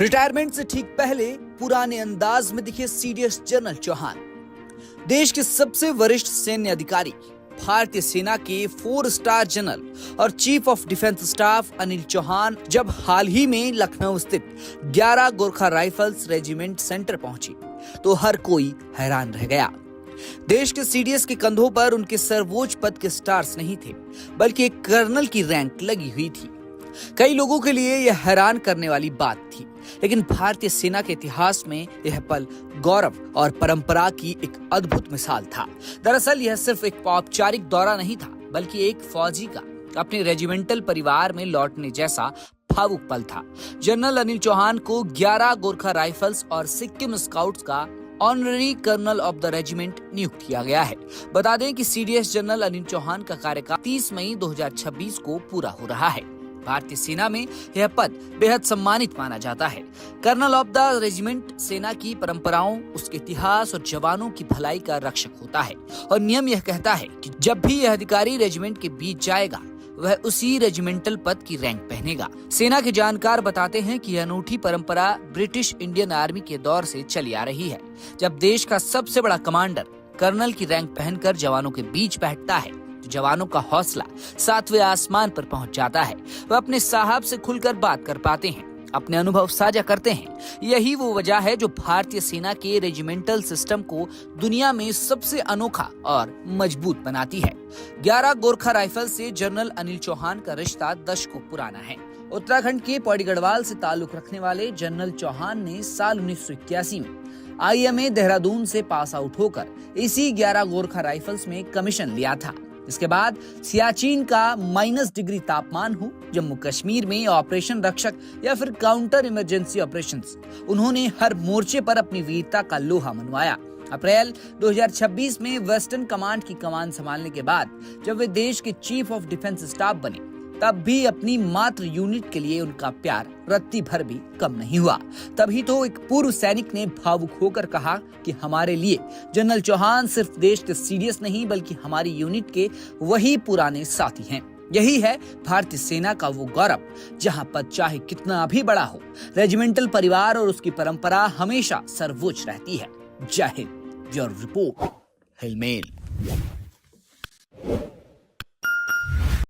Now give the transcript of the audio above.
Retirement से ठीक पहले पुराने अंदाज में दिखे सीडीएस जनरल चौहान। देश के सबसे वरिष्ठ सैन्य अधिकारी, भारतीय सेना के 4 स्टार जनरल और chief of defence staff Anil Chauhan जब हाल ही में लखनऊ स्थित 11 गोरखा राइफल्स रेजिमेंट सेंटर पहुंचे तो हर कोई हैरान रह गया। देश के सीडीएस के कंधों पर उनके सर्वोच्च पद के स्टार्स नहीं थे, बल्कि एक कर्नल की रैंक लगी हुई थी। कई लोगों के लिए यह हैरान करने वाली बात थी, लेकिन भारतीय सेना के इतिहास में यह पल गौरव और परंपरा की एक अद्भुत मिसाल था। दरअसल यह सिर्फ एक औपचारिक दौरा नहीं था, बल्कि एक फौजी का अपने रेजिमेंटल परिवार में लौटने जैसा भावुक पल था। जनरल अनिल चौहान को 11 गोरखा राइफल्स और सिक्किम स्काउट्स का honorary colonel of the regiment नियुक्त किया गया है। बता दें कि सीडीएस जनरल अनिल चौहान का कार्यकाल 30 मई 2026 को पूरा हो रहा है। भारतीय सेना में यह पद बेहद सम्मानित माना जाता है। कर्नल ऑफ द रेजिमेंट सेना की परंपराओं, उसके इतिहास और जवानों की भलाई का रक्षक होता है और नियम यह कहता है कि जब भी यह अधिकारी रेजिमेंट के बीच जाएगा वह उसी रेजिमेंटल पद की रैंक पहनेगा। सेना के जानकार बताते हैं कि यह अनूठी परंपरा ब्रिटिश इंडियन आर्मी के दौर से चली आ रही है। जब देश का सबसे बड़ा कमांडर कर्नल की रैंक पहनकर जवानों के बीच बैठता है, जवानों का हौसला 7वें आसमान पर पहुंच जाता है। वह अपने साहब से खुलकर बात कर पाते हैं, अपने अनुभव साझा करते हैं। यही वो वजह है जो भारतीय सेना के रेजिमेंटल सिस्टम को दुनिया में सबसे अनोखा और मजबूत बनाती है। 11 गोरखा राइफल से जनरल अनिल चौहान का रिश्ता दशकों पुराना है। उत्तराखंड के पौड़ी गढ़वाल से ताल्लुक रखने वाले जनरल चौहान ने साल 1981 में IMA देहरादून से पास आउट होकर इसी 11 गोरखा राइफल्स में कमीशन लिया था। इसके बाद सियाचिन का -डिग्री तापमान हो, जम्मू कश्मीर में ऑपरेशन रक्षक या फिर काउंटर इमरजेंसी ऑपरेशंस, उन्होंने हर मोर्चे पर अपनी वीरता का लोहा मनवाया। अप्रैल 2026 में वेस्टर्न कमांड की कमान संभालने के बाद जब वे देश के चीफ ऑफ डिफेंस स्टाफ बने, तब भी अपनी मात्र यूनिट के लिए उनका प्यार रत्ती भर भी कम नहीं हुआ। तभी तो एक पूर्व सैनिक ने भावुक होकर कहा कि हमारे लिए जनरल चौहान सिर्फ देश के सीडीएस नहीं, बल्कि हमारी यूनिट के वही पुराने साथी हैं। यही है भारतीय सेना का वो गौरव, जहां पद चाहे कितना भी बड़ा हो, रेजिमेंटल परिवार और उसकी परंपरा हमेशा सर्वोच्च रहती है। जय हिंद। Your report, हिलमेल।